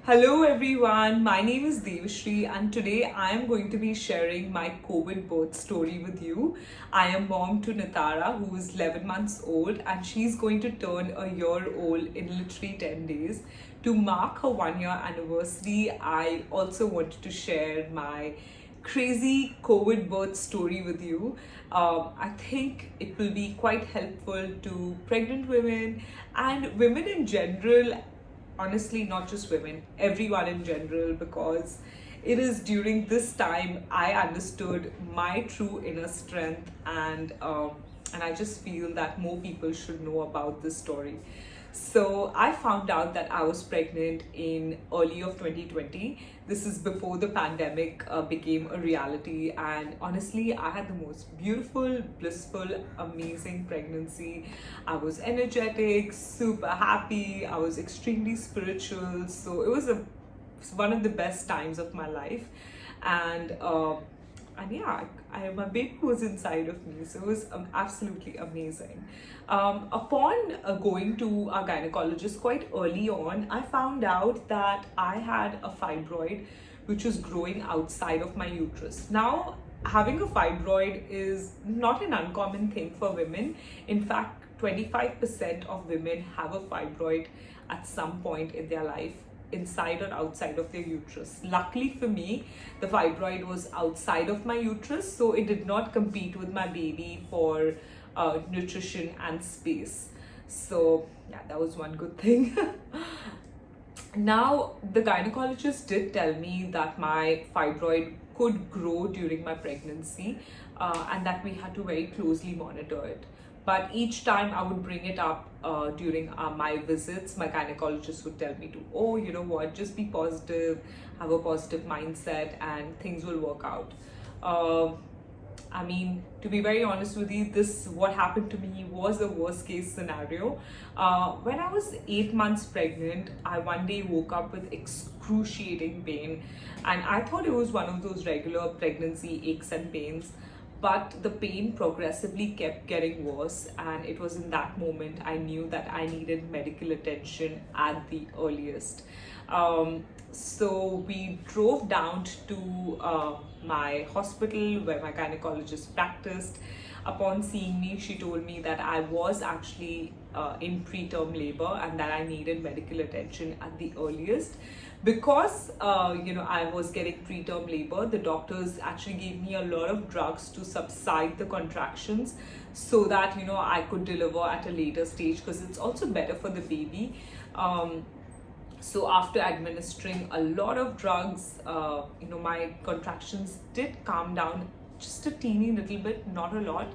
Hello everyone, my name is Devashri and today I am going to be sharing my COVID birth story with you. I am mom to Natara who is 11 months old and she's going to turn a year old in literally 10 days. To mark her 1 year anniversary, I also wanted to share my crazy COVID birth story with you. I think it will be quite helpful to pregnant women and women in general, honestly, not just women, everyone in general, because it is during this time I understood my true inner strength, and I just feel that more people should know about this story. So I found out that I was pregnant in early of 2020. This is before the pandemic became a reality, and honestly, I had the most beautiful, blissful, amazing pregnancy. I was energetic, super happy. I was extremely spiritual. So it was one of the best times of my life, and yeah, my baby was inside of me, so it was absolutely amazing. Upon going to a gynecologist quite early on, I found out that I had a fibroid which was growing outside of my uterus. Now, having a fibroid is not an uncommon thing for women. In fact, 25% of women have a fibroid at some point in their life, inside or outside of their uterus. Luckily for me, the fibroid was outside of my uterus, so it did not compete with my baby for nutrition and space. So yeah, that was one good thing. Now, the gynecologist did tell me that my fibroid could grow during my pregnancy, and that we had to very closely monitor it. But each time I would bring it up during my visits, my gynecologist would tell me to, oh, you know what, just be positive, have a positive mindset, and things will work out. I mean, to be very honest with you, what happened to me was a worst case scenario. When I was 8 months pregnant, I one day woke up with excruciating pain, and I thought it was one of those regular pregnancy aches and pains. But the pain progressively kept getting worse, and it was in that moment I knew that I needed medical attention at the earliest. So we drove down to my hospital where my gynecologist practiced. Upon seeing me, she told me that I was actually in preterm labor and that I needed medical attention at the earliest. Because I was getting preterm labor, the doctors actually gave me a lot of drugs to subside the contractions so that I could deliver at a later stage, because it's also better for the baby. So after administering a lot of drugs, my contractions did calm down just a teeny little bit, not a lot.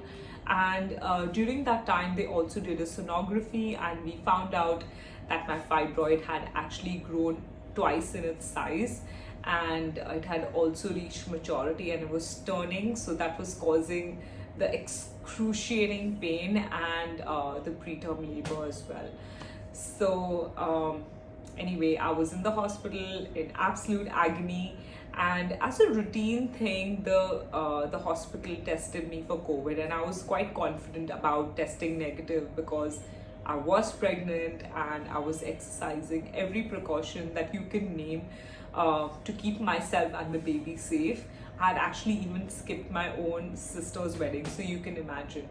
And during that time, they also did a sonography, and we found out that my fibroid had actually grown twice in its size, and it had also reached maturity and it was turning, so that was causing the excruciating pain and the preterm labor as well. So anyway, I was in the hospital in absolute agony, and as a routine thing, the hospital tested me for COVID, and I was quite confident about testing negative because I was pregnant and I was exercising every precaution that you can name to keep myself and the baby safe. I had actually even skipped my own sister's wedding, so you can imagine.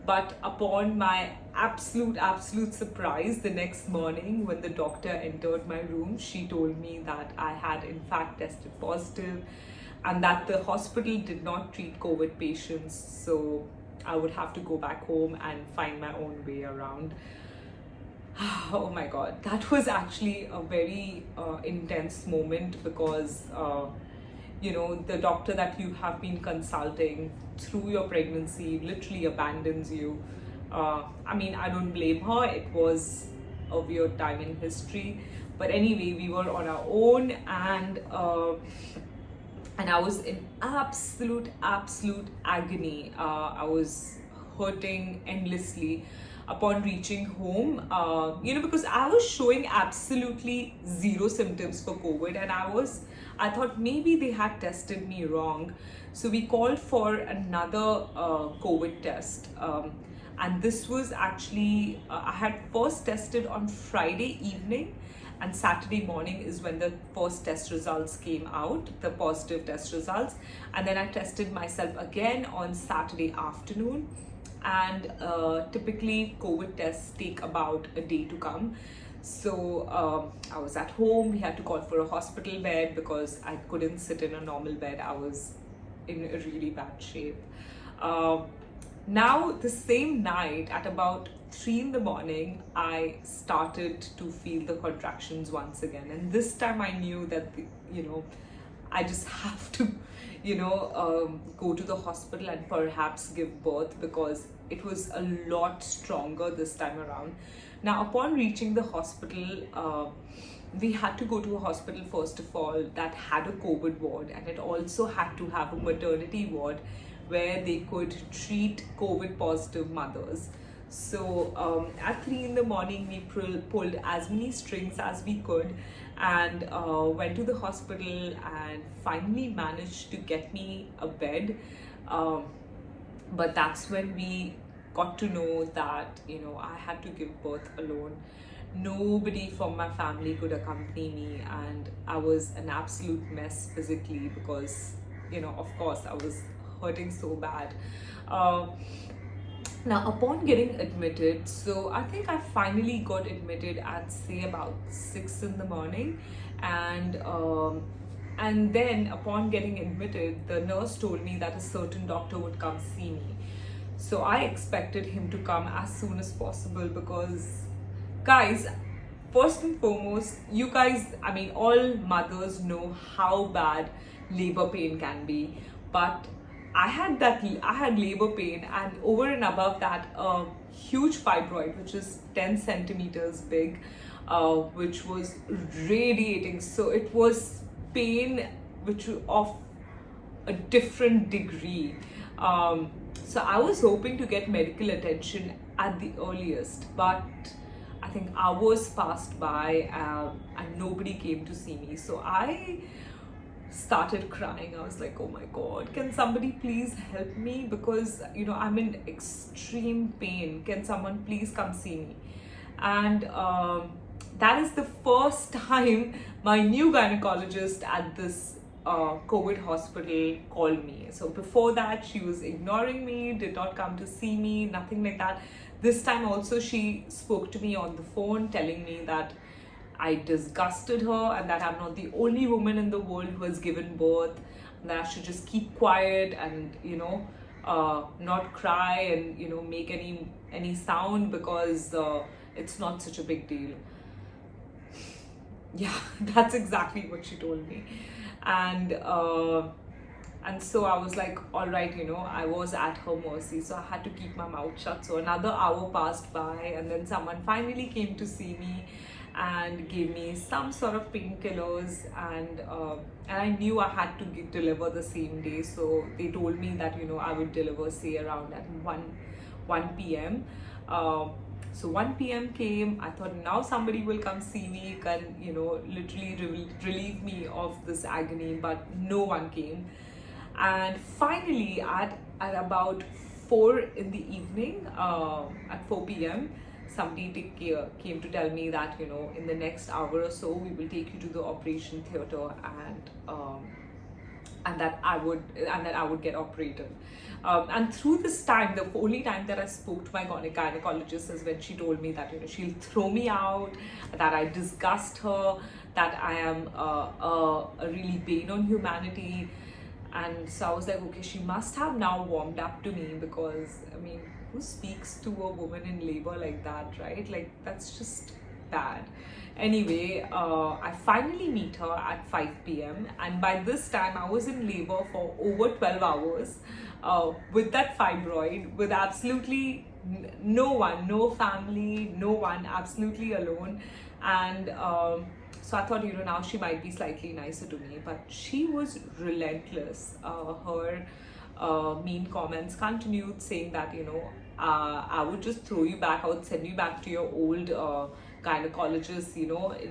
But upon my absolute surprise, the next morning when the doctor entered my room, she told me that I had in fact tested positive and that the hospital did not treat COVID patients, so I would have to go back home and find my own way around. Oh my God, that was actually a very intense moment, because the doctor that you have been consulting through your pregnancy literally abandons you. I mean, I don't blame her. It was a weird time in history, but anyway, we were on our own, and I was in absolute agony. I was hurting endlessly upon reaching home, because I was showing absolutely zero symptoms for COVID, and I thought maybe they had tested me wrong. So we called for another COVID test. And this was actually, I had first tested on Friday evening, and Saturday morning is when the first test results came out, the positive test results. And then I tested myself again on Saturday afternoon. And typically COVID tests take about a day to come. So I was at home. We had to call for a hospital bed because I couldn't sit in a normal bed. I was in a really bad shape. Now, the same night at about 3 in the morning, I started to feel the contractions once again. And this time I knew that, I just have to, go to the hospital and perhaps give birth, because it was a lot stronger this time around. Now, upon reaching the hospital, we had to go to a hospital, first of all, that had a COVID ward, and it also had to have a maternity ward where they could treat COVID positive mothers. So at 3 in the morning, we pulled as many strings as we could and went to the hospital and finally managed to get me a bed. But that's when we got to know that, I had to give birth alone. Nobody from my family could accompany me, and I was an absolute mess physically because, of course, I was hurting so bad. Now, upon getting admitted, so I think I finally got admitted at, say, about 6 in the morning, and then upon getting admitted, the nurse told me that a certain doctor would come see me. So I expected him to come as soon as possible because, guys, first and foremost, you guys, all mothers know how bad labor pain can be, but I had labor pain, and over and above that, a huge fibroid, which is 10 centimeters big, which was radiating. So it was pain which was of a different degree. So I was hoping to get medical attention at the earliest, but I think hours passed by and nobody came to see me. So I started crying. I was like, oh my God, can somebody please help me? Because, I'm in extreme pain. Can someone please come see me? And that is the first time my new gynecologist at this COVID hospital called me. So before that, she was ignoring me, did not come to see me, nothing like that. This time also, she spoke to me on the phone telling me that I disgusted her and that I'm not the only woman in the world who has given birth, and that I should just keep quiet and, not cry and, make any sound because it's not such a big deal. Yeah, that's exactly what she told me. And so I was like, all right, I was at her mercy, so I had to keep my mouth shut. So another hour passed by, and then someone finally came to see me and gave me some sort of painkillers, and I knew I had to deliver the same day. So they told me that, I would deliver, say, around at 1 p.m. So 1 p.m. came. I thought now somebody will come see me, can, literally relieve me of this agony, but no one came. And finally, at about 4 in the evening, at 4 p.m., somebody came to tell me that, in the next hour or so, we will take you to the operation theater, and that I would get operated. And through this time, the only time that I spoke to my gynecologist is when she told me that, she'll throw me out, that I disgust her, that I am a really bane on humanity. And so I was like, okay, she must have now warmed up to me, because, who speaks to a woman in labor like that, right? Like, that's just bad. Anyway, I finally meet her at 5 p.m. and by this time I was in labor for over 12 hours with that fibroid, with absolutely no one, no family, no one, absolutely alone. And so I thought, now she might be slightly nicer to me, but she was relentless. Her mean comments continued, saying that, I would just throw you back, I would send you back to your old gynecologist,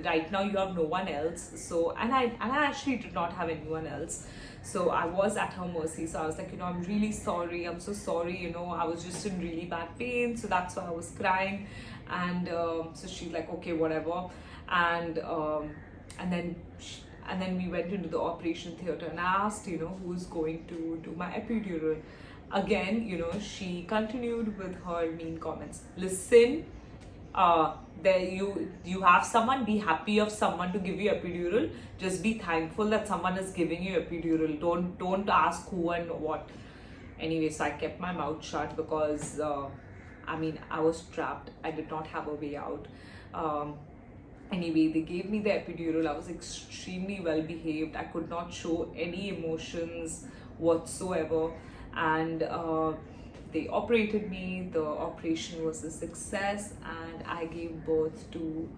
right now you have no one else. So, and I actually did not have anyone else. So I was at her mercy. So I was like, I'm really sorry, I'm so sorry, I was just in really bad pain, so that's why I was crying. And so she's like, okay, whatever. and and then sh and then we went into the operation theater, and I asked, who's going to do my epidural. Again, she continued with her mean comments. Listen, there you have someone, be happy of someone to give you epidural. Just be thankful that someone is giving you epidural. Don't ask who and what. Anyway, so I kept my mouth shut because I was trapped. I did not have a way out. Anyway, they gave me the epidural. I was extremely well behaved. I could not show any emotions whatsoever, and they operated me. The operation was a success, and I gave birth to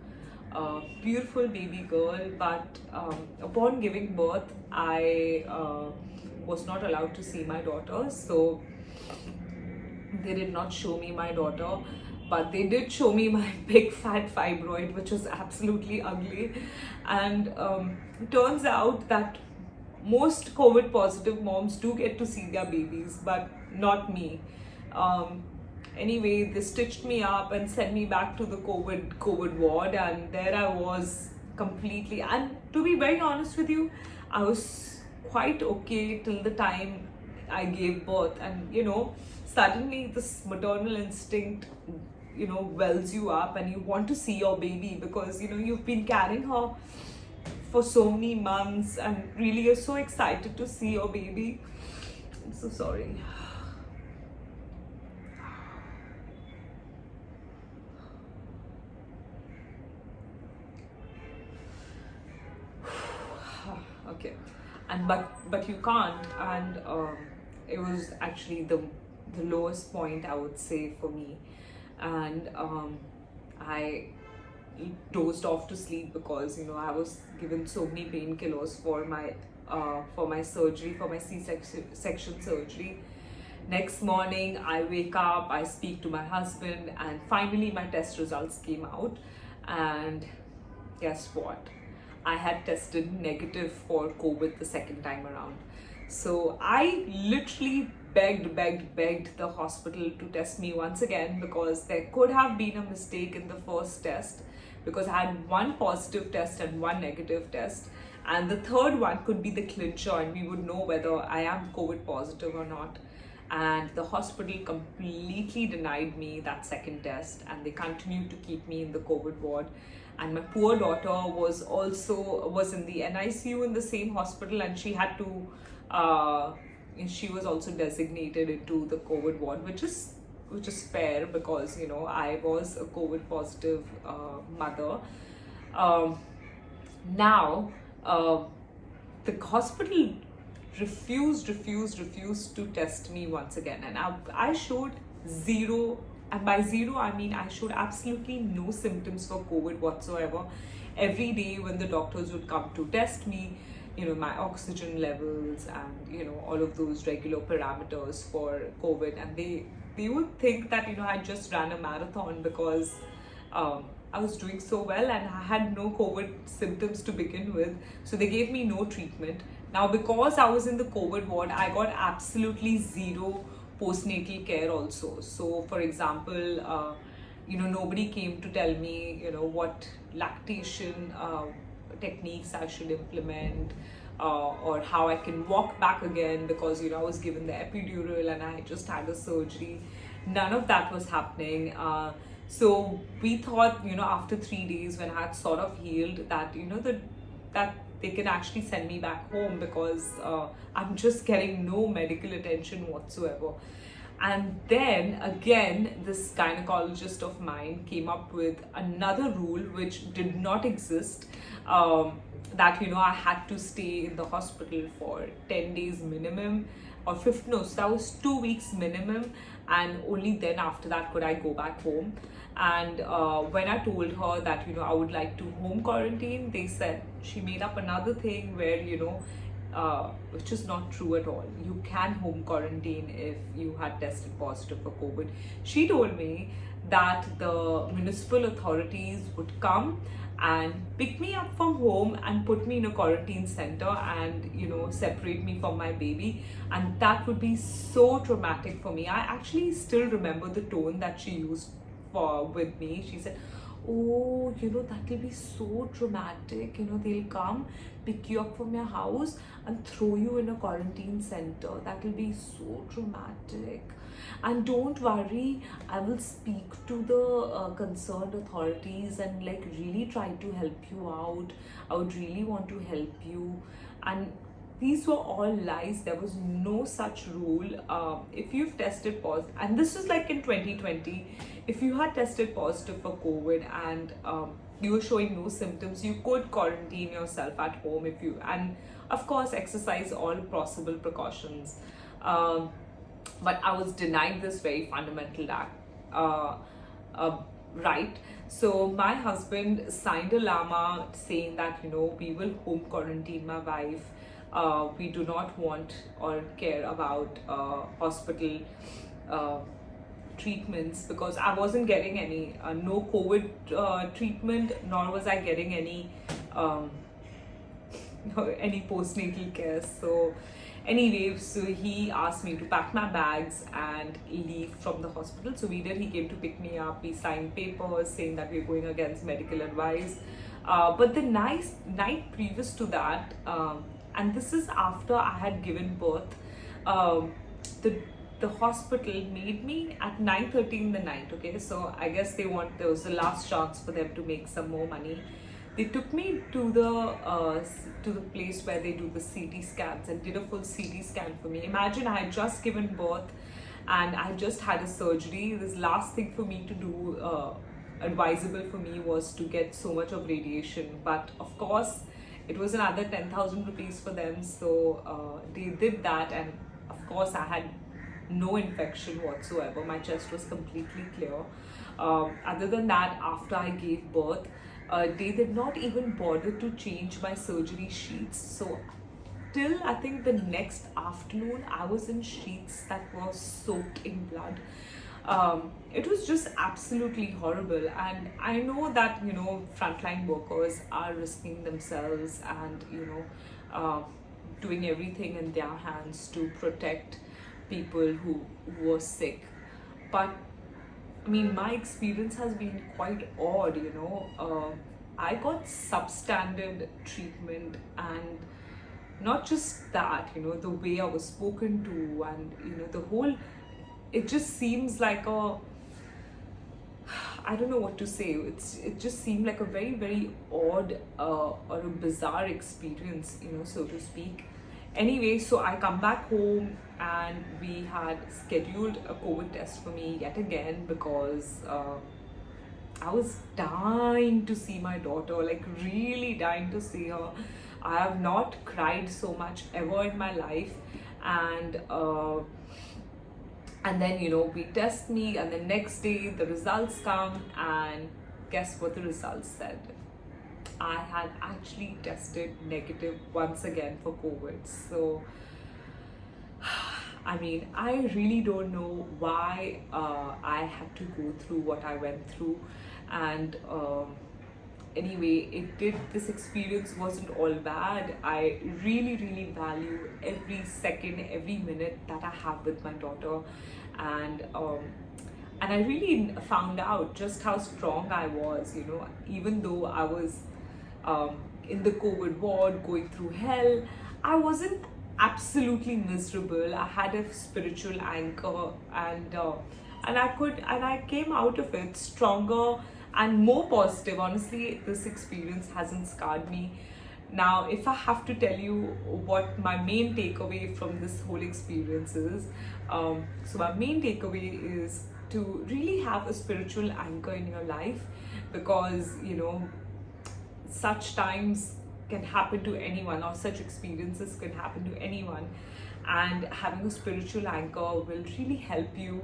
a beautiful baby girl. But upon giving birth, I was not allowed to see my daughter, so they did not show me my daughter, but they did show me my big fat fibroid, which was absolutely ugly. And it turns out that most COVID positive moms do get to see their babies, but not me. Anyway, they stitched me up and sent me back to the COVID ward, and there I was completely. And to be very honest with you, I was quite okay till the time I gave birth, and suddenly this maternal instinct wells you up, and you want to see your baby because you've been carrying her for so many months, and really you're so excited to see your baby. I'm so sorry. Okay, and but you can't, and it was actually the lowest point, I would say, for me. And I dozed off to sleep because I was given so many painkillers for my surgery, for my C-section surgery. Next morning I wake up, I speak to my husband, and finally my test results came out, and guess what? I had tested negative for COVID the second time around. So I literally begged the hospital to test me once again, because there could have been a mistake in the first test, because I had one positive test and one negative test, and the third one could be the clincher, and we would know whether I am COVID positive or not. And the hospital completely denied me that second test, and they continued to keep me in the COVID ward. And my poor daughter was in the NICU in the same hospital, and she had to she was also designated into the COVID ward, which is fair, because I was a COVID positive mother. Now the hospital refused to test me once again, and I showed zero, and by zero I mean I showed absolutely no symptoms for COVID whatsoever. Every day when the doctors would come to test me, my oxygen levels and all of those regular parameters for COVID, and they would think that I just ran a marathon, because I was doing so well and I had no COVID symptoms to begin with, so they gave me no treatment. Now, because I was in the COVID ward, I got absolutely zero postnatal care also. So for example, nobody came to tell me what lactation techniques I should implement, or how I can walk back again, because I was given the epidural and I just had a surgery. None of that was happening. So we thought after 3 days, when I had sort of healed, that that they can actually send me back home, because I'm just getting no medical attention whatsoever. And then again, this gynecologist of mine came up with another rule which did not exist, that I had to stay in the hospital for 10 days minimum, or so that was 2 weeks minimum, and only then after that could I go back home. And when I told her that I would like to home quarantine, she made up another thing where which is not true at all. You can home quarantine if you had tested positive for COVID. She told me that the municipal authorities would come and pick me up from home and put me in a quarantine center and separate me from my baby, and that would be so traumatic for me. I actually still remember the tone that she used with me. She said, oh, that will be so dramatic. They'll come, pick you up from your house, and throw you in a quarantine center. That will be so dramatic. And don't worry, I will speak to the concerned authorities and like really try to help you out. I would really want to help you. And these were all lies. There was no such rule. If you've tested positive, and this was like in 2020, if you had tested positive for COVID and you were showing no symptoms, you could quarantine yourself at home and of course exercise all possible precautions. But I was denied this very fundamental right. So my husband signed a llama saying that we will home quarantine my wife. We do not want or care about hospital treatments, because I wasn't getting any no COVID treatment, nor was I getting any any postnatal care. So anyway, so he asked me to pack my bags and leave from the hospital. So we did. He came to pick me up. We signed papers saying that we're going against medical advice. But the night previous to that, and this is after I had given birth, the hospital made me at 9:30 in the night. Okay, so I guess there was the last chance for them to make some more money. They took me to the place where they do the CT scans and did a full CT scan for me. Imagine, I had just given birth and I just had a surgery. This last thing for me to do, advisable for me, was to get so much of radiation. But of course, it was another 10,000 rupees for them. So they did that, and of course I had no infection whatsoever. My chest was completely clear. Other than that, after I gave birth, they did not even bother to change my surgery sheets. So till I think the next afternoon, I was in sheets that were soaked in blood. It was just absolutely horrible. And I know that frontline workers are risking themselves and doing everything in their hands to protect people who were sick. But I mean, my experience has been quite odd. I got substandard treatment, and not just that, the way I was spoken to, and the whole, it just seems like I don't know what to say. It just seemed like a very, very odd or a bizarre experience, so to speak. Anyway, so I come back home and we had scheduled a COVID test for me yet again, because I was dying to see my daughter, like really dying to see her. I have not cried so much ever in my life. And then we test me, and the next day the results come, and guess what the results said? I had actually tested negative once again for COVID. So I mean, I really don't know why I had to go through what I went through. And anyway, this experience wasn't all bad. I really, really value every second, every minute that I have with my daughter. And I really found out just how strong I was, even though I was in the COVID ward going through hell. I wasn't absolutely miserable. I had a spiritual anchor, and I came out of it stronger and more positive. Honestly, this experience hasn't scarred me. Now, if I have to tell you what my main takeaway from this whole experience is, so my main takeaway is to really have a spiritual anchor in your life, because such times can happen to anyone, or such experiences can happen to anyone, and having a spiritual anchor will really help you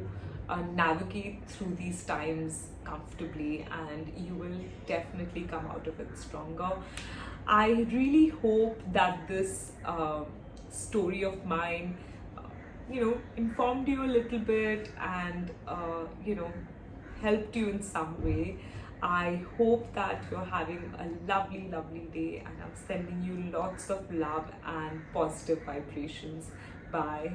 navigate through these times comfortably, and you will definitely come out of it stronger. I really hope that this story of mine informed you a little bit, and helped you in some way. I hope that you're having a lovely, lovely day, and I'm sending you lots of love and positive vibrations. Bye.